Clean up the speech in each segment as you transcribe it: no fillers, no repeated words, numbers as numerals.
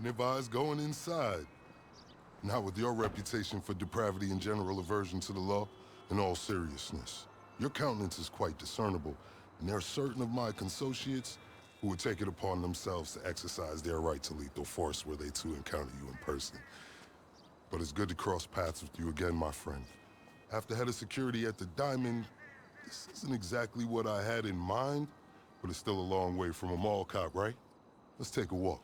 Wouldn't advise going inside. Not with your reputation for depravity and general aversion to the law. In all seriousness, your countenance is quite discernible, and there are certain of my consociates who would take it upon themselves to exercise their right to lethal force were they to encounter you in person. But it's good to cross paths with you again, my friend. After head of security at the Diamond, this isn't exactly what I had in mind, but it's still a long way from a mall cop, right? Let's take a walk.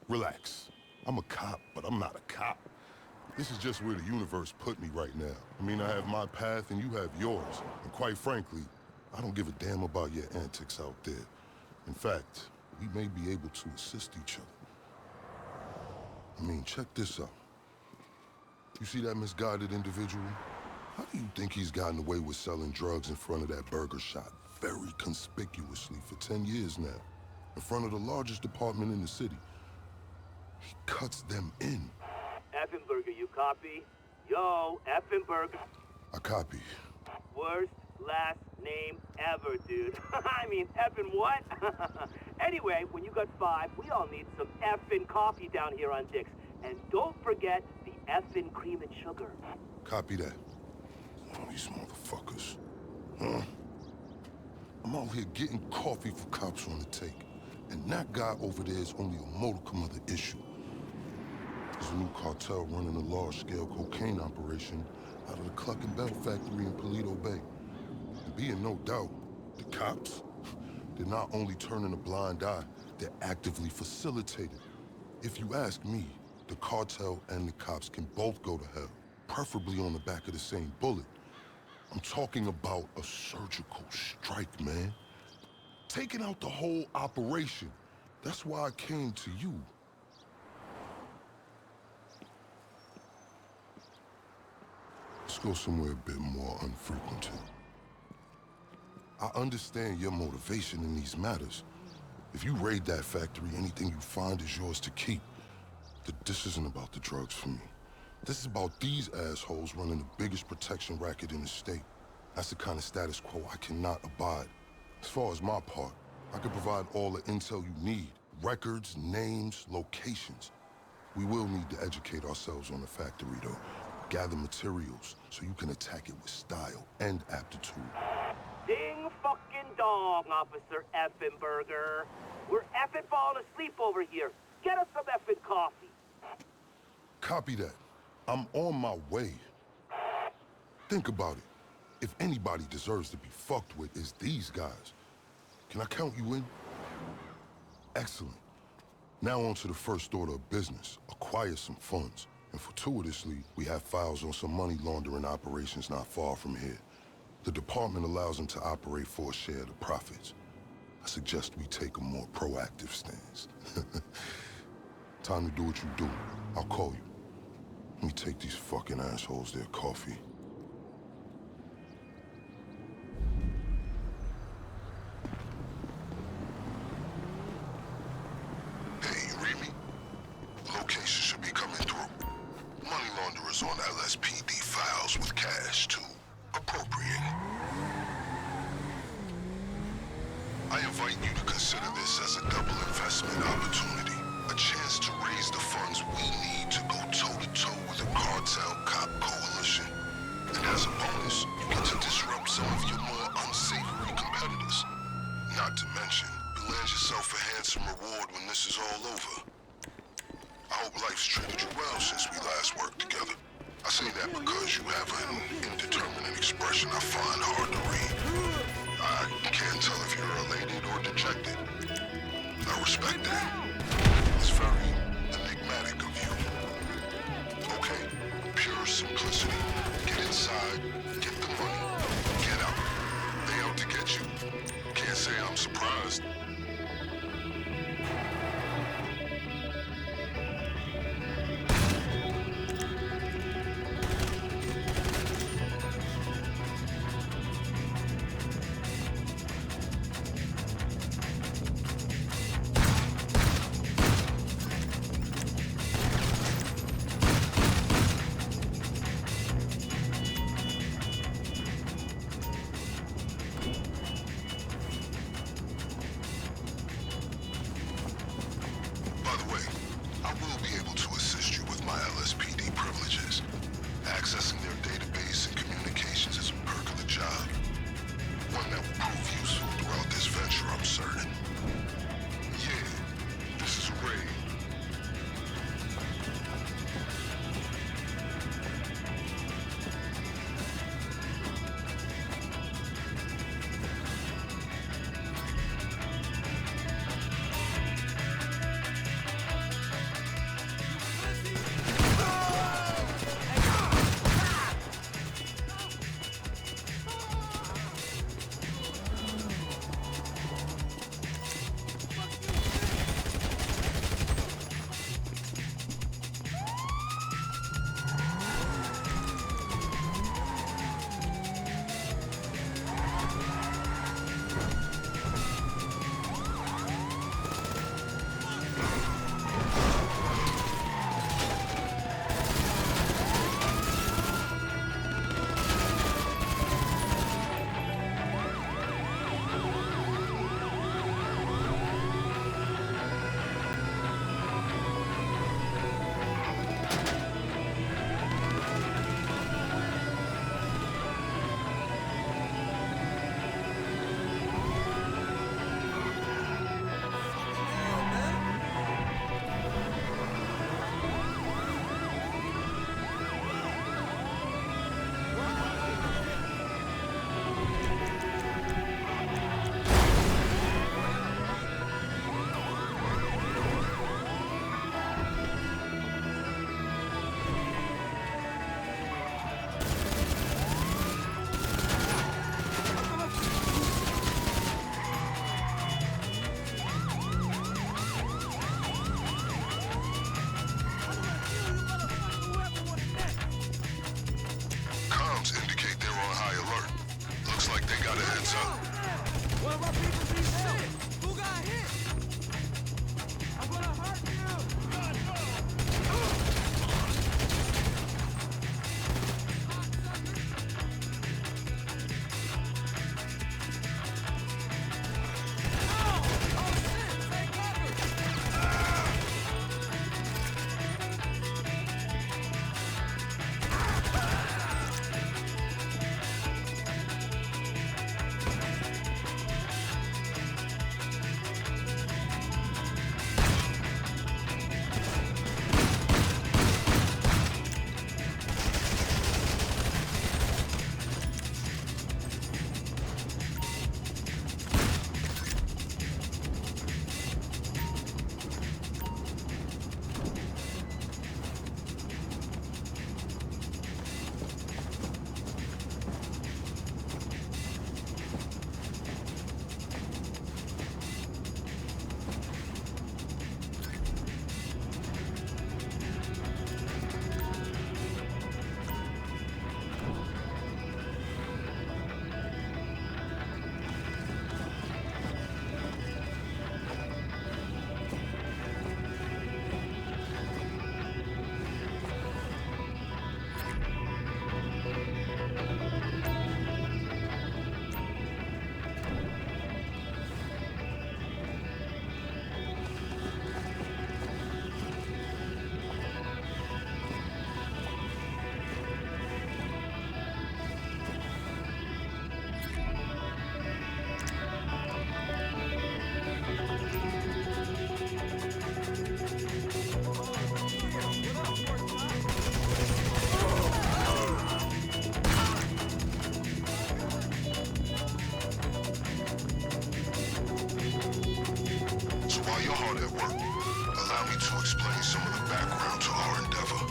Relax. I'm a cop, but I'm not a cop. This is just where the universe put me right now. I mean, I have my path and you have yours. And quite frankly, I don't give a damn about your antics out there. In fact, we may be able to assist each other. I mean, check this out. You see that misguided individual? How do you think he's gotten away with selling drugs in front of that burger shop very conspicuously for 10 years now? In front of the largest department in the city. He cuts them in. Effenberger, you copy? Yo, Effenberger. I copy. Worst last name ever, dude. I mean, effing what? Anyway, when you got 5, we all need some effing coffee down here on Dick's. And don't forget the effing cream and sugar. Copy that. Oh, these motherfuckers. Huh? I'm out here getting coffee for cops on the take. And that guy over there is only a modicum of the issue. There's a new cartel running a large-scale cocaine operation out of the Cluckin Bell factory in Paleto Bay. And being no doubt, the cops, they're not only turning a blind eye, they're actively facilitating. If you ask me, the cartel and the cops can both go to hell, preferably on the back of the same bullet. I'm talking about a surgical strike, man. Taking out the whole operation. That's why I came to you. Let's go somewhere a bit more unfrequented. I understand your motivation in these matters. If you raid that factory, anything you find is yours to keep. This isn't about the drugs for me. This is about these assholes running the biggest protection racket in the state. That's the kind of status quo I cannot abide. As far as my part, I can provide all the intel you need. Records, names, locations. We will need to educate ourselves on the factory, though. Gather materials so you can attack it with style and aptitude. Ding fucking dong, Officer Effenberger. We're effing falling asleep over here. Get us some effing coffee. Copy that. I'm on my way. Think about it. If anybody deserves to be fucked with, it's these guys. Can I count you in? Excellent. Now on to the first order of business. Acquire some funds. And fortuitously, we have files on some money laundering operations not far from here. The department allows them to operate for a share of the profits. I suggest we take a more proactive stance. Time to do what you do. I'll call you. Let me take these fucking assholes their coffee. Hey, you read me? Location should be coming through. Money launderers on LSPD files with cash, too. Appropriating. I invite you to consider this as a double investment opportunity. A chance to raise the funds we need to go toe-to-toe with a cartel cop coalition. And as a bonus, you get to disrupt some of your more unsavory competitors. Not to mention, you land yourself a handsome reward when this is all over. I hope life's treated you well since we last worked together. I say that because you have an indeterminate expression I find hard to read. I can't tell if you're elated or dejected. I respect that. It's very enigmatic of you. Okay, pure simplicity. Get inside, get the money, get out. They out to get you. Can't say I'm surprised. got a heads up. One of our people needs help. Who got hit? I'm gonna hurt you. God, no. So while you're hard at work, allow me to explain some of the background to our endeavor.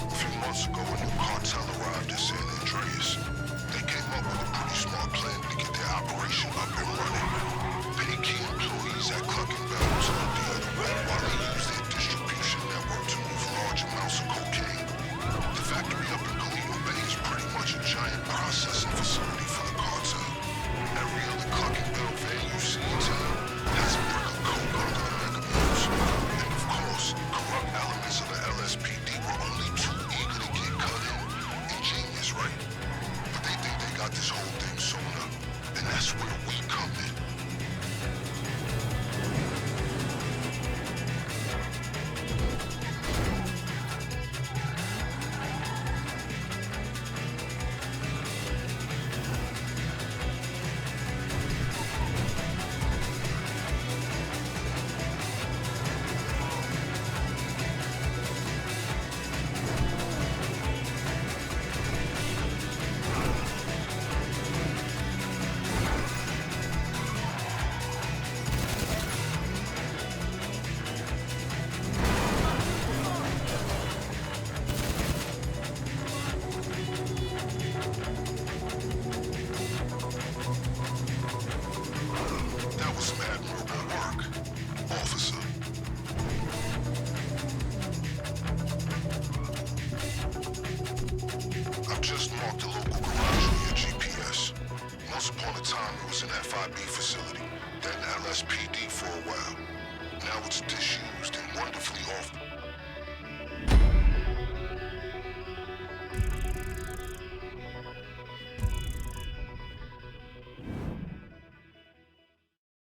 A few months ago, a new cartel arrived in San Andreas. They came up with a pretty smart plan to get their operation up and running. Pay key employees at Cluckin Bell to look the other way while they use their distribution network to move large amounts of cocaine. The factory up in Galeno Bay is pretty much a giant processing facility for the cartel. Every other Cluckin Bell van you see in town has a brick of coke under the mega mills. And of course, corrupt elements of the LSPD were only too eager to get cut in. Ingenious, right? But they think they got this whole thing sewn up. And that's where we come in. That was some admirable work, officer. I've just marked the local garage on your GPS. Once upon a time, it was an FIB facility, then LSPD for a while. Now it's disused and wonderfully off